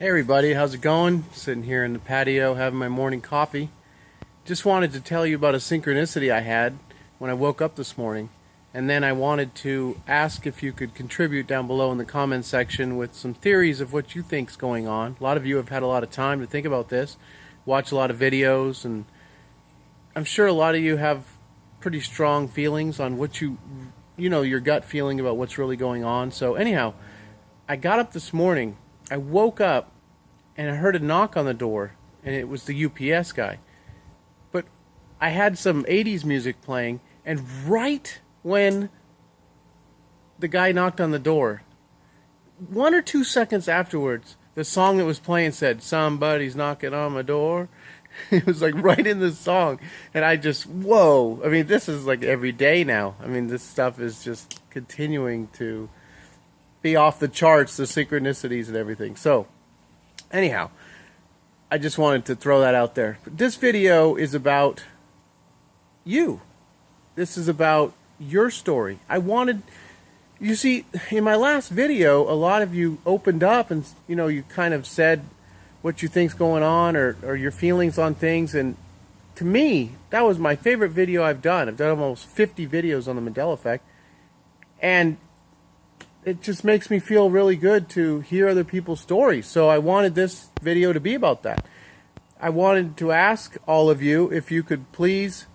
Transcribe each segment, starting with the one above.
Hey everybody, how's it going? Sitting here in the patio having my morning coffee. Just wanted to tell you about a synchronicity I had when I woke up this morning. And then I wanted to ask if you could contribute down below in the comments section with some theories of what you think's going on. A lot of you have had a lot of time to think about this, watch a lot of videos, and I'm sure a lot of you have pretty strong feelings on what you know, your gut feeling about what's really going on. So anyhow, I got up this morning, I woke up, and I heard a knock on the door, and it was the UPS guy. But I had some 80s music playing, and right when the guy knocked on the door, 1 or 2 seconds afterwards, the song that was playing said, "Somebody's knocking on my door." It was like right in the song, and I just, whoa. I mean, this is like every day now. I mean, this stuff is just continuing to be off the charts, the synchronicities and everything. So anyhow, I just wanted to throw that out there. But this video is about you. This is about your story. You see, in my last video, a lot of you opened up and, you know, you kind of said what you think's going on or your feelings on things. And to me, that was my favorite video I've done. I've done almost 50 videos on the Mandela Effect. And it just makes me feel really good to hear other people's stories. So I wanted this video to be about that. I wanted to ask all of you if you could please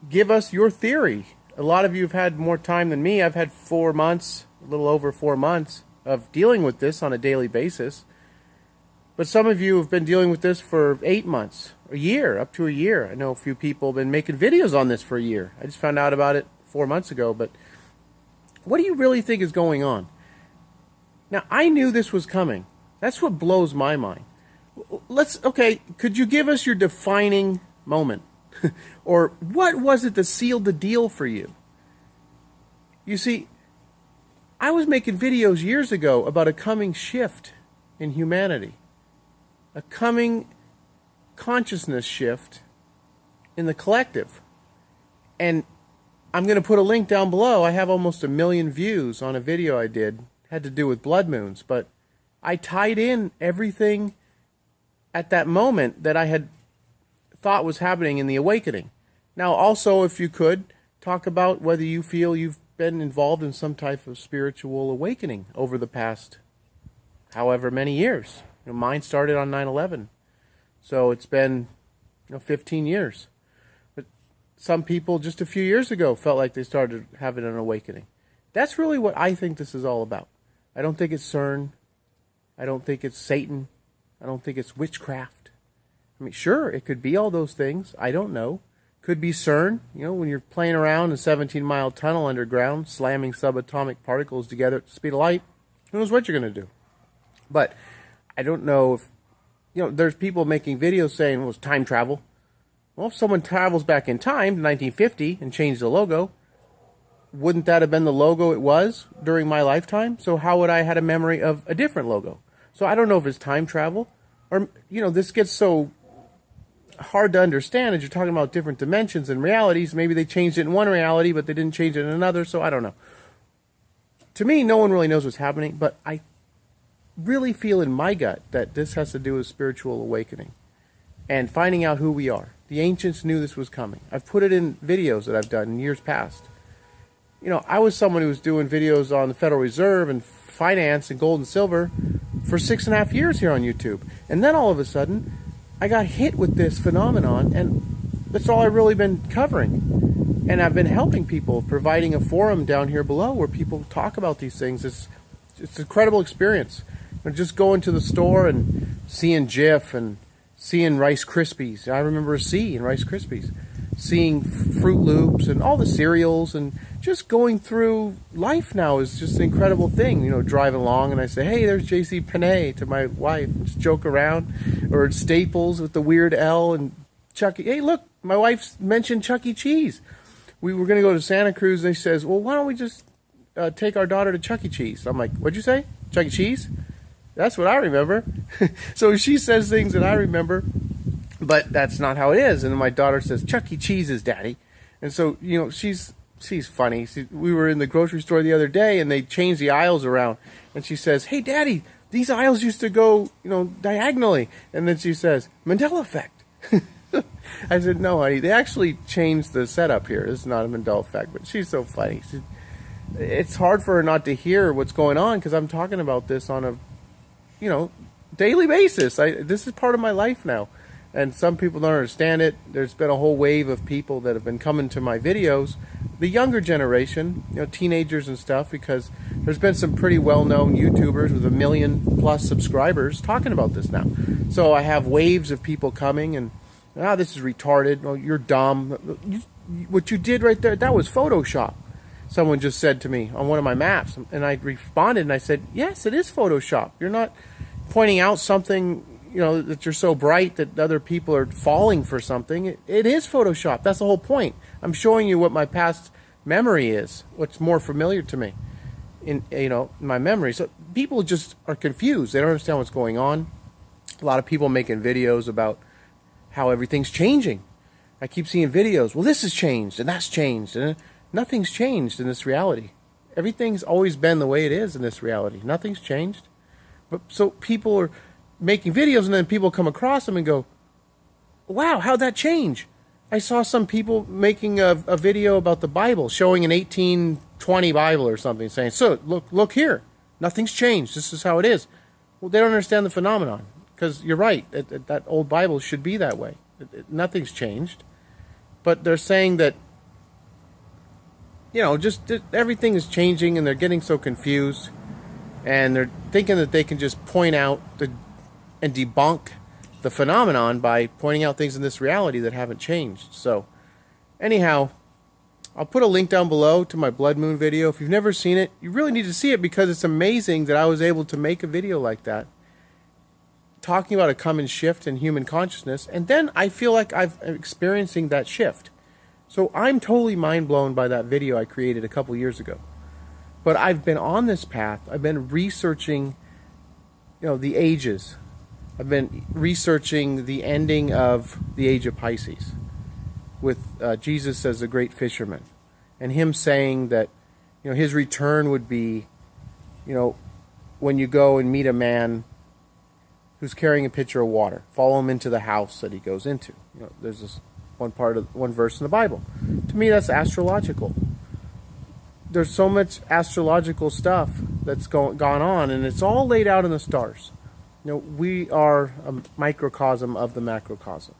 give us your theory. A lot of you have had more time than me. I've had 4 months, a little over 4 months of dealing with this on a daily basis. But some of you have been dealing with this for 8 months, a year, up to a year. I know a few people have been making videos on this for a year. I just found out about it 4 months ago, but what do you really think is going on? Now, I knew this was coming. That's what blows my mind. Okay, could you give us your defining moment? Or what was it that sealed the deal for you? You see, I was making videos years ago about a coming shift in humanity. A coming consciousness shift in the collective. And I'm going to put a link down below. I have almost 1 million views on a video I did. Had to do with blood moons. But I tied in everything at that moment that I had thought was happening in the awakening. Now also, if you could, talk about whether you feel you've been involved in some type of spiritual awakening over the past however many years. You know, mine started on 9/11. So it's been 15 years. Some people just a few years ago felt like they started having an awakening. That's really what I think this is all about. I don't think it's CERN. I don't think it's Satan. I don't think it's witchcraft. I mean, sure, it could be all those things. I don't know. Could be CERN, when you're playing around a 17-mile tunnel underground, slamming subatomic particles together at the speed of light. Who knows what you're going to do? But I don't know if, there's people making videos saying, well, it's time travel. Well, if someone travels back in time to 1950 and changed the logo, wouldn't that have been the logo it was during my lifetime? So how would I had a memory of a different logo? So I don't know if it's time travel or, this gets so hard to understand as you're talking about different dimensions and realities. Maybe they changed it in one reality, but they didn't change it in another. So I don't know. To me, no one really knows what's happening, but I really feel in my gut that this has to do with spiritual awakening and finding out who we are. The ancients knew this was coming. I've put it in videos that I've done in years past. I was someone who was doing videos on the Federal Reserve and finance and gold and silver for 6.5 years here on YouTube. And then all of a sudden, I got hit with this phenomenon, and that's all I've really been covering. And I've been helping people, providing a forum down here below where people talk about these things. It's an incredible experience. Just going to the store and seeing Jif and seeing Rice Krispies. I remember a C in Rice Krispies. Seeing Fruit Loops and all the cereals, and just going through life now is just an incredible thing. Driving along and I say, hey, there's JC Panay to my wife. Just joke around. Or Staples with the weird L and Chuck E. Hey, look, my wife mentioned Chuck E. Cheese. We were going to go to Santa Cruz and she says, well, why don't we just take our daughter to Chuck E. Cheese? I'm like, what'd you say? Chuck E. Cheese? That's what I remember. So she says things that I remember, but that's not how it is. And then my daughter says, Chuck E. Cheese's, Daddy. And so, she's funny. We were in the grocery store the other day, and they changed the aisles around. And she says, hey, Daddy, these aisles used to go, diagonally. And then she says, Mandela Effect. I said, no, honey, they actually changed the setup here. It's not a Mandela Effect, but she's so funny. It's hard for her not to hear what's going on because I'm talking about this on a, daily basis. This is part of my life now. And some people don't understand it. There's been a whole wave of people that have been coming to my videos, the younger generation, teenagers and stuff, because there's been some pretty well-known YouTubers with 1 million plus subscribers talking about this now. So I have waves of people coming and, this is retarded. Oh, you're dumb. What you did right there, that was Photoshop. Someone just said to me on one of my maps, and I responded and I said, yes, it is Photoshop. You're not pointing out something, that you're so bright that other people are falling for something. It is Photoshop. That's the whole point. I'm showing you what my past memory is, what's more familiar to me in my memory. So people just are confused. They don't understand what's going on. A lot of people making videos about how everything's changing. I keep seeing videos. Well, this has changed and that's changed. And nothing's changed in this reality. Everything's always been the way it is in this reality. Nothing's changed. But so people are making videos and then people come across them and go, wow, how'd that change? I saw some people making a video about the Bible, showing an 1820 Bible or something, saying, so look here, nothing's changed. This is how it is. Well, they don't understand the phenomenon because you're right. That old Bible should be that way. Nothing's changed. But they're saying that, just everything is changing and they're getting so confused and they're thinking that they can just point out and debunk the phenomenon by pointing out things in this reality that haven't changed. So anyhow, I'll put a link down below to my blood moon video. If you've never seen it, you really need to see it because it's amazing that I was able to make a video like that talking about a coming shift in human consciousness, and then I feel like I'm experiencing that shift. So I'm totally mind blown by that video I created a couple years ago. But I've been on this path. I've been researching the ages. I've been researching the ending of the age of Pisces with Jesus as the great fisherman and him saying that his return would be when you go and meet a man who's carrying a pitcher of water, follow him into the house that he goes into. There's this one verse in the Bible. To me, that's astrological. There's so much astrological stuff that's gone on, and it's all laid out in the stars. We are a microcosm of the macrocosm.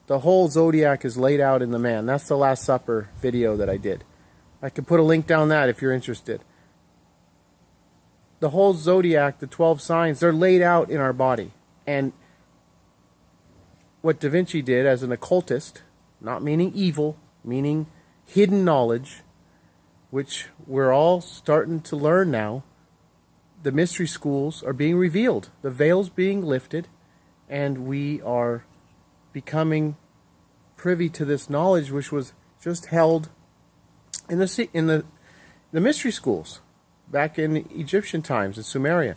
The whole zodiac is laid out in the man. That's the Last Supper video that I did. I can put a link down that if you're interested. The whole zodiac, the 12 signs, they're laid out in our body. And what Da Vinci did as an occultist, not meaning evil, meaning hidden knowledge, which we're all starting to learn now, the mystery schools are being revealed. The veil's being lifted, and we are becoming privy to this knowledge which was just held in the mystery schools back in Egyptian times in Sumeria.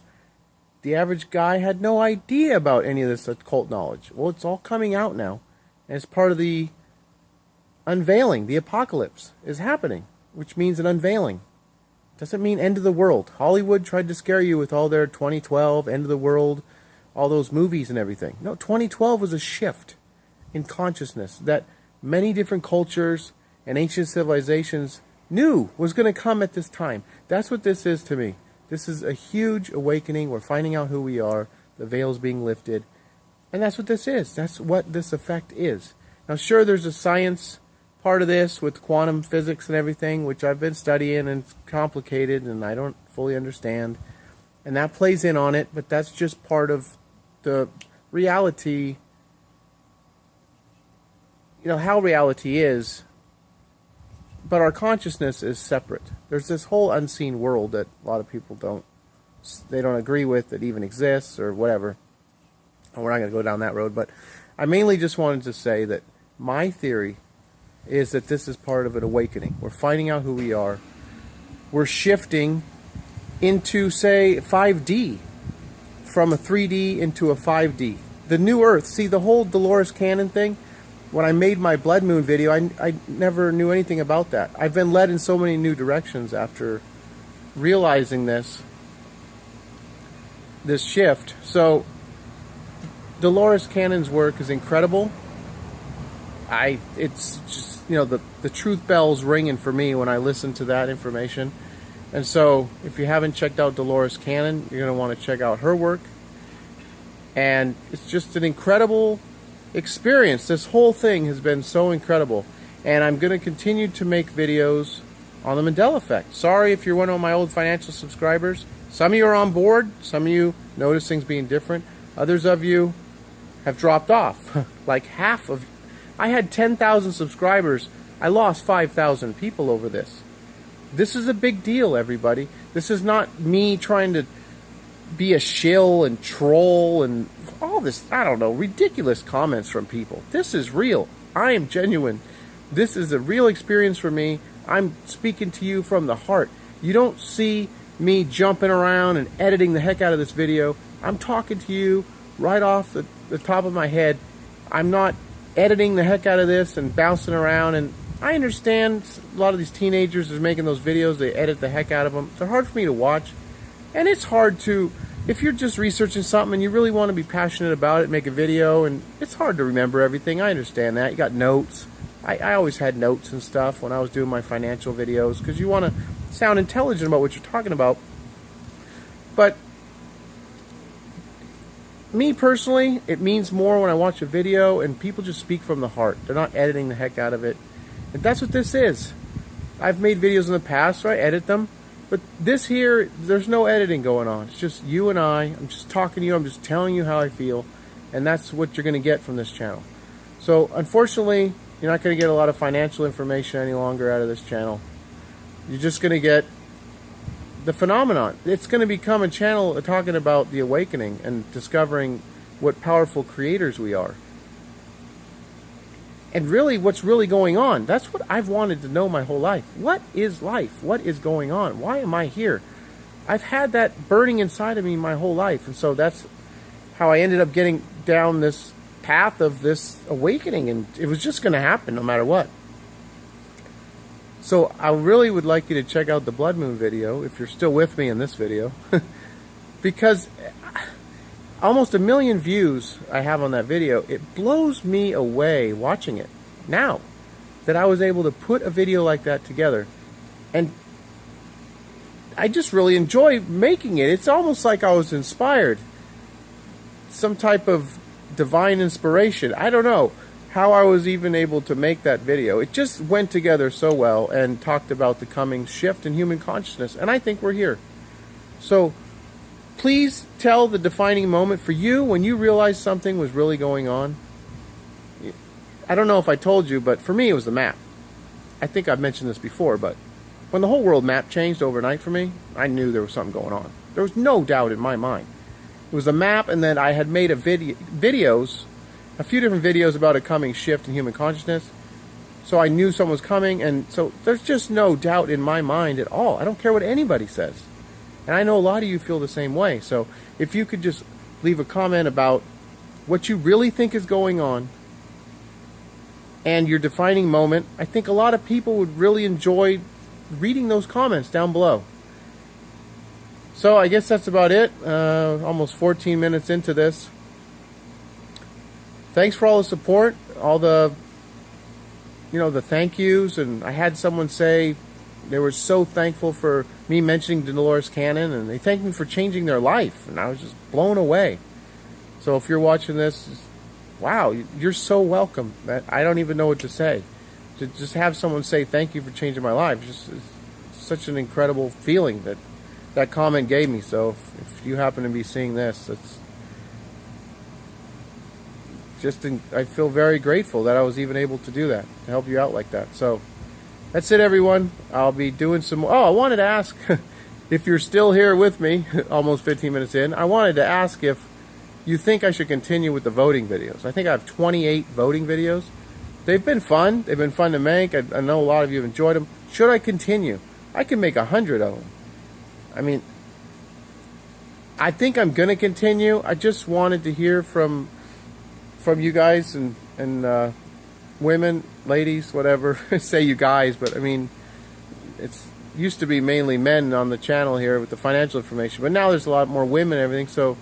The average guy had no idea about any of this occult knowledge. Well, it's all coming out now, and it's part of the unveiling. The apocalypse is happening, which means an unveiling. Doesn't mean end of the world. Hollywood tried to scare you with all their 2012, end of the world, all those movies and everything. No, 2012 was a shift in consciousness that many different cultures and ancient civilizations knew was going to come at this time. That's what this is to me. This is a huge awakening. We're finding out who we are. The veil's being lifted. And that's what this is. That's what this effect is. Now, sure, there's a science part of this with quantum physics and everything, which I've been studying, and it's complicated and I don't fully understand. And that plays in on it, but that's just part of the reality, how reality is. But our consciousness is separate. There's this whole unseen world that a lot of people don't agree with that even exists or whatever. And we're not going to go down that road, but I mainly just wanted to say that my theory is that this is part of an awakening. We're finding out who we are. We're shifting into, say, 5D, from a 3D into a 5D. The new Earth. See, the whole Dolores Cannon thing, when I made my Blood Moon video, I never knew anything about that. I've been led in so many new directions after realizing this. this shift. So Dolores Cannon's work is incredible. It's just, you know, the truth bell's ringing for me when I listen to that information. And so if you haven't checked out Dolores Cannon, you're going to want to check out her work. And it's just an incredible experience. This whole thing has been so incredible. And I'm going to continue to make videos on the Mandela Effect. Sorry if you're one of my old financial subscribers. Some of you are on board. Some of you notice things being different. Others of you have dropped off. Like half of... I had 10,000 subscribers. I lost 5,000 people over this. This is a big deal, everybody. This is not me trying to be a shill and troll and all this, I don't know, ridiculous comments from people. This is real. I am genuine. This is a real experience for me. I'm speaking to you from the heart. You don't see me jumping around and editing the heck out of this video. I'm talking to you right off the top of my head. I'm not editing the heck out of this and bouncing around. And I understand a lot of these teenagers are making those videos, they edit the heck out of them. They're hard for me to watch. And it's hard to, if you're just researching something and you really want to be passionate about it, make a video, and it's hard to remember everything. I understand that. You got notes. I always had notes and stuff when I was doing my financial videos because you want to sound intelligent about what you're talking about. But me personally, it means more when I watch a video and people just speak from the heart. They're not editing the heck out of it. And that's what this is. I've made videos in the past, so I edit them. But this here, there's no editing going on. It's just you and I. I'm just talking to you. I'm just telling you how I feel. And that's what you're going to get from this channel. So, unfortunately, you're not going to get a lot of financial information any longer out of this channel. You're just going to get the phenomenon. It's going to become a channel talking about the awakening and discovering what powerful creators we are. And really, what's really going on. That's what I've wanted to know my whole life. What is life? What is going on? Why am I here? I've had that burning inside of me my whole life. And so that's how I ended up getting down this path of this awakening. And it was just going to happen no matter what. So I really would like you to check out the Blood Moon video if you're still with me in this video. Because almost 1 million views I have on that video. It blows me away watching it now that I was able to put a video like that together. And I just really enjoy making it. It's almost like I was inspired. Some type of divine inspiration. I don't know how I was even able to make that video. It just went together so well and talked about the coming shift in human consciousness. And I think we're here. So please tell the defining moment for you when you realized something was really going on. I don't know if I told you, but for me it was the map. I think I've mentioned this before, but when the whole world map changed overnight for me, I knew there was something going on. There was no doubt in my mind. It was a map, and then I had made a few different videos about a coming shift in human consciousness. So I knew something was coming, and so there's just no doubt in my mind at all. I don't care what anybody says. And I know a lot of you feel the same way. So if you could just leave a comment about what you really think is going on and your defining moment, I think a lot of people would really enjoy reading those comments down below. So I guess that's about it. Almost 14 minutes into this. Thanks for all the support, all the, the thank yous. And I had someone say they were so thankful for me mentioning Dolores Cannon, and they thanked me for changing their life, and I was just blown away. So if you're watching this, wow, you're so welcome. I don't even know what to say. To just have someone say thank you for changing my life, it's such an incredible feeling that comment gave me. So if you happen to be seeing this, I feel very grateful that I was even able to do that, to help you out like that. So that's it, everyone. I'll be doing some more. Oh, I wanted to ask, if you're still here with me, almost 15 minutes in, I wanted to ask if you think I should continue with the voting videos. I think I have 28 voting videos. They've been fun. They've been fun to make. I know a lot of you have enjoyed them. Should I continue? I can make 100 of them. I mean, I think I'm going to continue. I just wanted to hear from you guys and women, ladies, whatever. Say you guys, but I mean, used to be mainly men on the channel here with the financial information, but now there's a lot more women and everything. So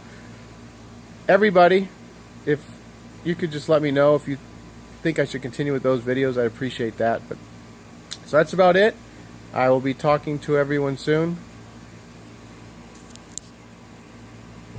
everybody, if you could just let me know if you think I should continue with those videos, I'd appreciate that. But so that's about it. I will be talking to everyone soon.